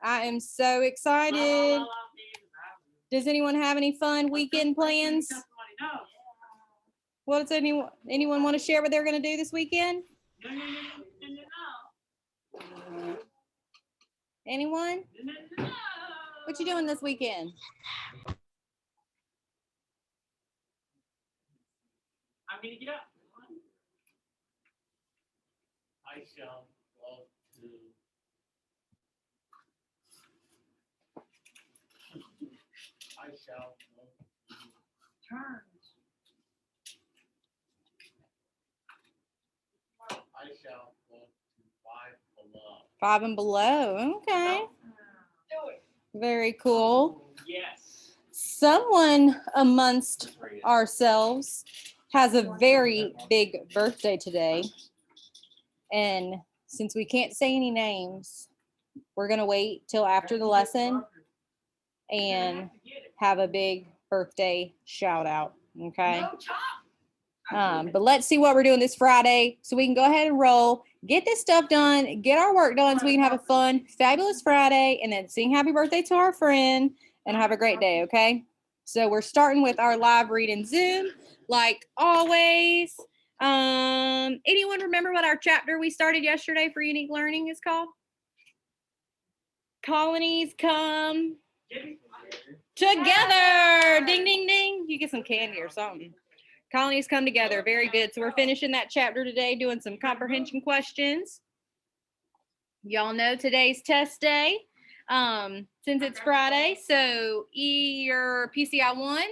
I am so excited. Does anyone have any fun weekend plans? What does anyone want to share what they're going to do this weekend? Anyone? What you doing this weekend? I'm gonna get up. I shall love to. I shall love to turn. I shall love to Five Below. Five and Below. Okay. Do it. Very cool. Yes. Someone amongst ourselves has a very big birthday today. And since we can't say any names, we're going to wait till after the lesson and have a big birthday shout out. Okay. But let's see what we're doing this Friday so we can go ahead and roll, get this stuff done, get our work done so we can have a fun, fabulous Friday and then sing happy birthday to our friend and have a great day. Okay. So we're starting with our live read in Zoom like always. Anyone remember what our chapter we started yesterday for Unique Learning is called? Colonies come together. Ding, ding, ding. You get some candy or something. Colonies come together. Very good. So we're finishing that chapter today, doing some comprehension questions. Y'all know today's test day since it's Friday. So your PCI 1.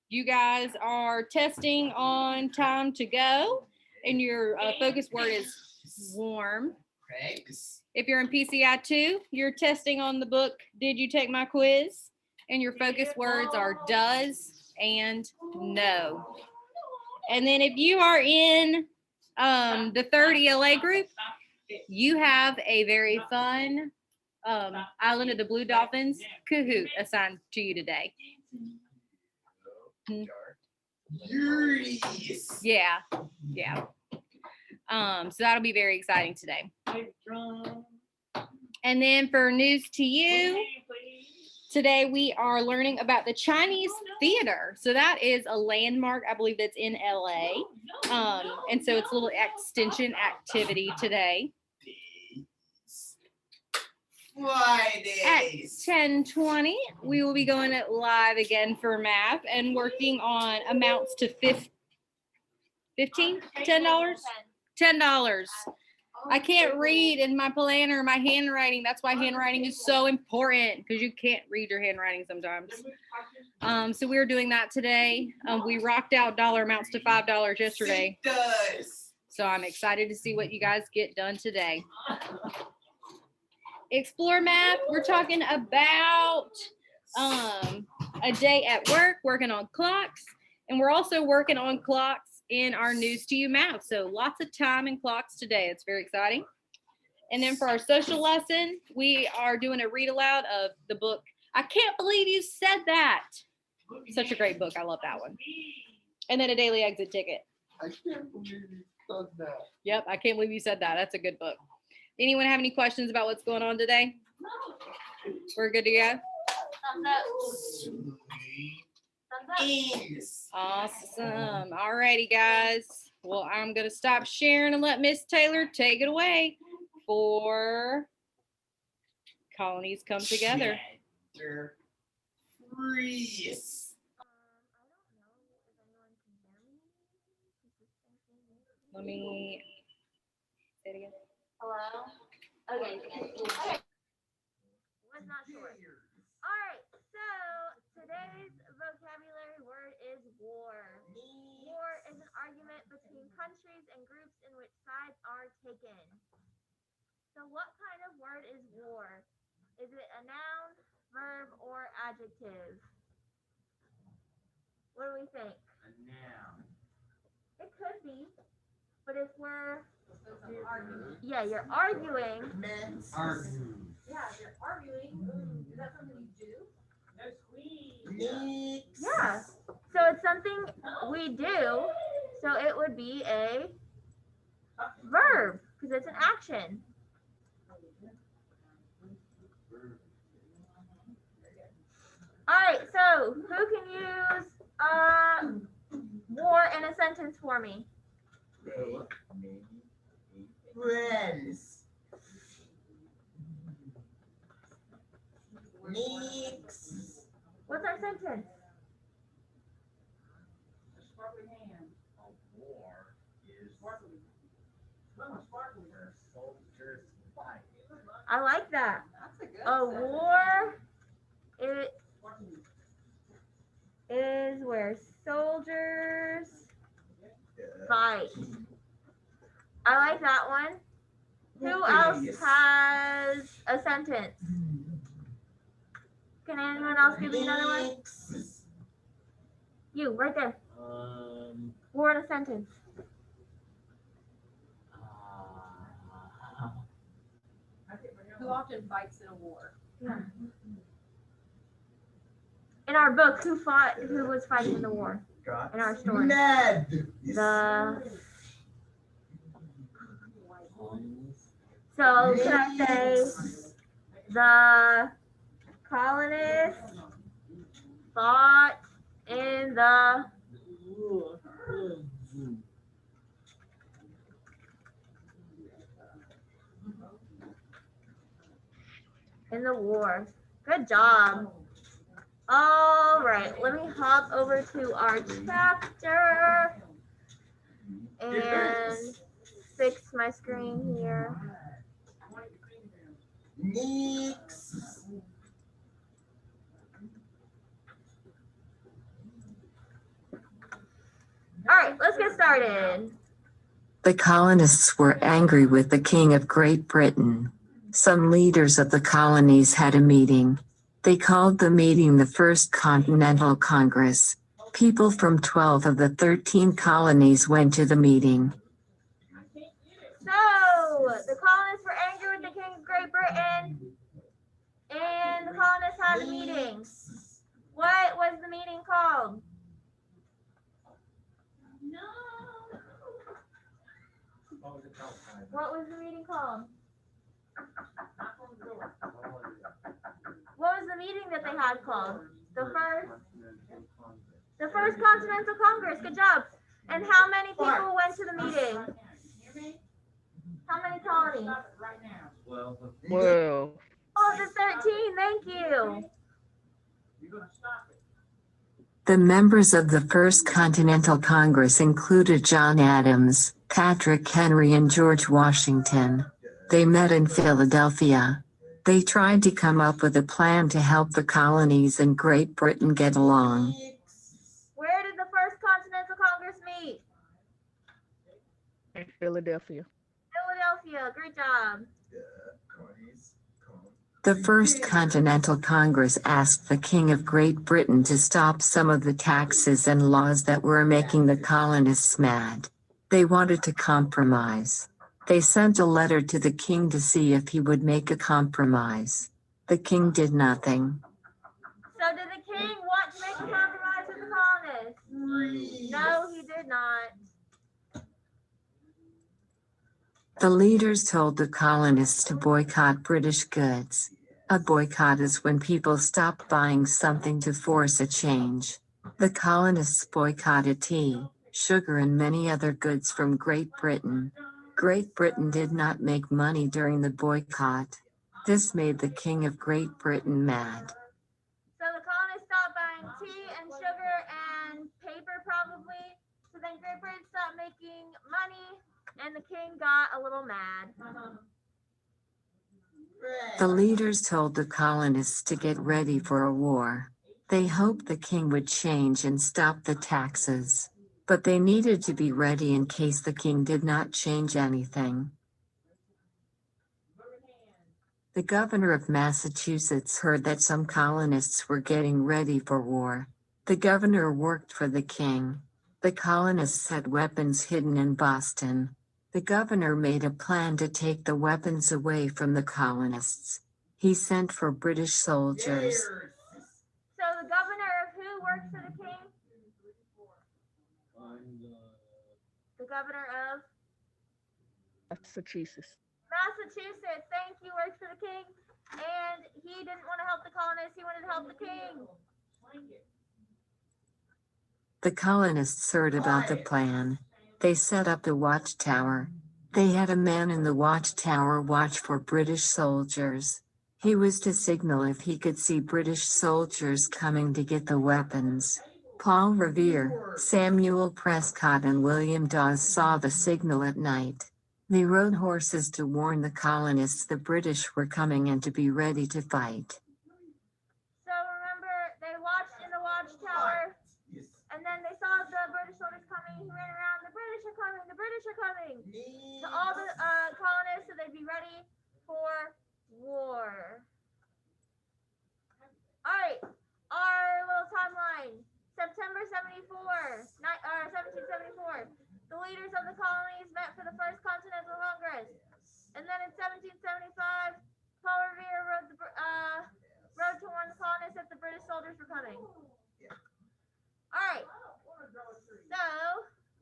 You guys are testing on time to go, and your focus word is warm. If you're in PCI 2, you're testing on the book, Did You Take My Quiz? And your focus words are does and no. And then if you are in the third ELA group, you have a very fun Island of the Blue Dolphins Kahoot assigned to you today. Yeah. So that'll be very exciting today. And then for news to you, today we are learning about the Chinese theater. So that is a landmark, I believe that's in LA. And so it's a little extension activity today. At 10:20, we will be going it live again for math and working on amounts to $15, $10? $10. I can't read in my planner, my handwriting. That's why handwriting is so important because you can't read your handwriting sometimes. So we're doing that today. We rocked out dollar amounts to $5 yesterday. So I'm excited to see what you guys get done today. Explore Math, we're talking about a day at work, working on clocks, and we're also working on clocks in our News to You math. So lots of time and clocks today. It's very exciting. And then for our social lesson, we are doing a read aloud of the book. I Can't Believe You Said That. Such a great book. I love that one. And then a daily exit ticket. I can't believe you said that. Yep, I Can't Believe You Said That. That's a good book. Anyone have any questions about what's going on today? We're good to go? Awesome. All righty, guys. Well, I'm going to stop sharing and let Miss Taylor take it away for Colonies Come Together. Let me say it again. Hello? Okay. Was not sure. All right, so today's vocabulary word is war. War is an argument between countries and groups in which sides are taken. So what kind of word is war? Is it a noun, verb, or adjective? What do we think? A noun. It could be, but if we're yeah, you're arguing. Argue. Yeah, you're arguing. Is that something you do? Next. Yeah. So it's something we do. So it would be a verb because it's an action. So, who can use war in a sentence for me? Friends. Mix. What's our sentence? A war is where soldiers fight. I like that. That's a good A sentence. war it is where soldiers fight. I like that one. Who else has a sentence? Can anyone else give me another one? Mix. You, right there. Um, War in a sentence. Who often fights in a war? In our book, who was fighting in the war? In our story. Ned. So can I say the colonists fought in the war. Good job. All right, let me hop over to our chapter and fix my screen here. Mix. All right, let's get started. The colonists were angry with the King of Great Britain. Some leaders of the colonies had a meeting. They called the meeting the First Continental Congress. People from 12 of the 13 colonies went to the meeting. So, the colonists were angry with the King of Great Britain, and the colonists had a meeting. What was the meeting called? what was it called? What was the meeting called? What was the meeting that they had called? The First Continental Congress. Good job. And how many people went to the meeting? How many colonies? Well, Oh, the 13. Thank you. you're gonna stop it. The members of the First Continental Congress included John Adams, Patrick Henry, and George Washington. They met in Philadelphia. They tried to come up with a plan to help the colonies and Great Britain get along. Where did the First Continental Congress meet? In Philadelphia. Philadelphia. Great job. The First Continental Congress asked the King of Great Britain to stop some of the taxes and laws that were making the colonists mad. They wanted to compromise. They sent a letter to the king to see if he would make a compromise. The king did nothing. So did the king want to make a compromise with the colonists? No, he did not. The leaders told the colonists to boycott British goods. A boycott is when people stop buying something to force a change. The colonists boycotted tea, sugar, and many other goods from Great Britain. Great Britain did not make money during the boycott. This made the King of Great Britain mad. So the colonists stopped buying tea and sugar and paper probably. So then Great Britain stopped making money and the king got a little mad. The leaders told the colonists to get ready for a war. They hoped the king would change and stop the taxes. But they needed to be ready in case the king did not change anything. The governor of Massachusetts heard that some colonists were getting ready for war. The governor worked for the king. The colonists had weapons hidden in Boston. The governor made a plan to take the weapons away from the colonists. He sent for British soldiers. So the governor of who works for the king? The governor of Massachusetts. Massachusetts. Thank you, works for the king. And he didn't want to help the colonists, he wanted to help the king. The colonists heard about the plan. They set up the watchtower. They had a man in the watchtower watch for British soldiers. He was to signal if he could see British soldiers coming to get the weapons. Paul Revere, Samuel Prescott, and William Dawes saw the signal at night. They rode horses to warn the colonists the British were coming and to be ready to fight. So remember, they watched in the watchtower, Yes. and then they saw the British soldiers coming. He ran around. The British are coming. The British are coming. To all the colonists, so they'd be ready for war. All right, our little timeline. September 1774. The leaders of the colonies met for the First Continental Congress. And then in 1775, Paul Revere rode to warn the colonists that the British soldiers were coming. All right, so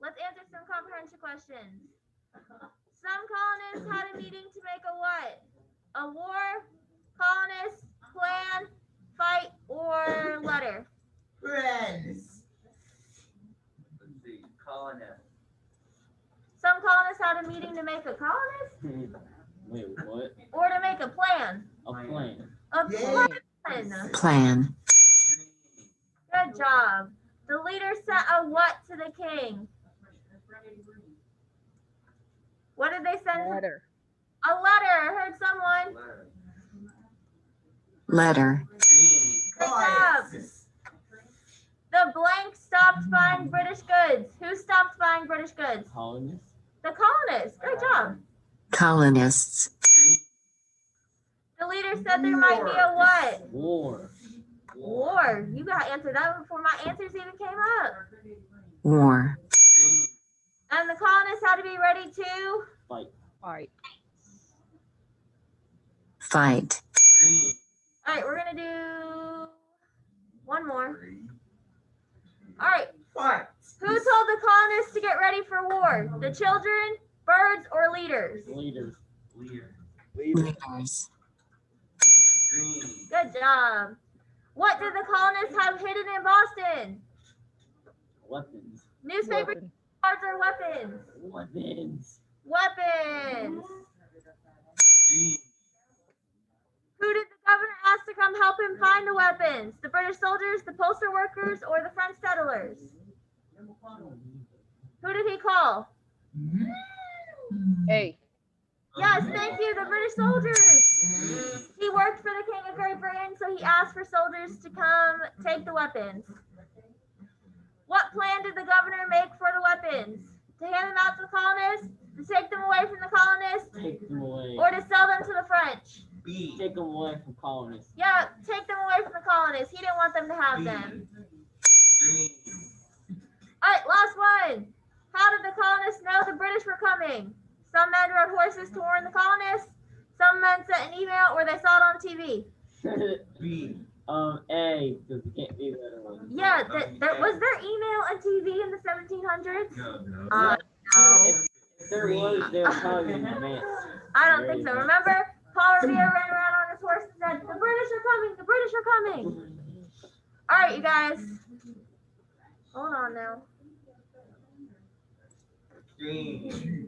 let's answer some comprehension questions. Some colonists had a meeting to make a what? A war, colonists, plan, fight, or letter? Friends. Let's see, colonist. Some colonists had a meeting to make a colonist Wait, what? or to make a plan? A plan. A Yeah. plan. Plan. Good job. The leader sent a what to the king? What did they send? Letter. A letter. I heard someone. Letter. Good job. The blank stopped buying British goods. Who stopped buying British goods? Colonists. The colonists. Great job. Colonists. The leader said there might be a what? War. War. You got to answer that one before my answers even came up. War. And the colonists had to be ready to Fight. Fight. Fight. All right, we're gonna do one more. All right, Fight. who told the colonists to get ready for war? The children, birds, or leaders? Leaders. Leaders. Good job. What did the colonists have hidden in Boston? Weapons. Newspapers, cards, or weapons? Weapons. Weapons. Who did the governor ask to come help him find the weapons? The British soldiers, the postal workers, or the French settlers? Who did he call? Hey. Yes, thank you, the British soldiers. He worked for the King of Great Britain, so he asked for soldiers to come take the weapons. What plan did the governor make for the weapons? To hand them out to the colonists, to take them away from the colonists, Take them away. or to sell them to the French? B. Take them away from colonists. Yeah, take them away from the colonists. He didn't want them to have them. All right, last one. How did the colonists know the British were coming? Some men rode horses to warn the colonists. Some men sent an email or they saw it on TV. B. A, because it can't be the other one. Yeah, was there email and TV in the 1700s? No. If there was, they would probably be advanced. I don't think so. Remember, Paul Revere ran around on his horse and said, "The British are coming! The British are coming!" All right, you guys. Hold on now.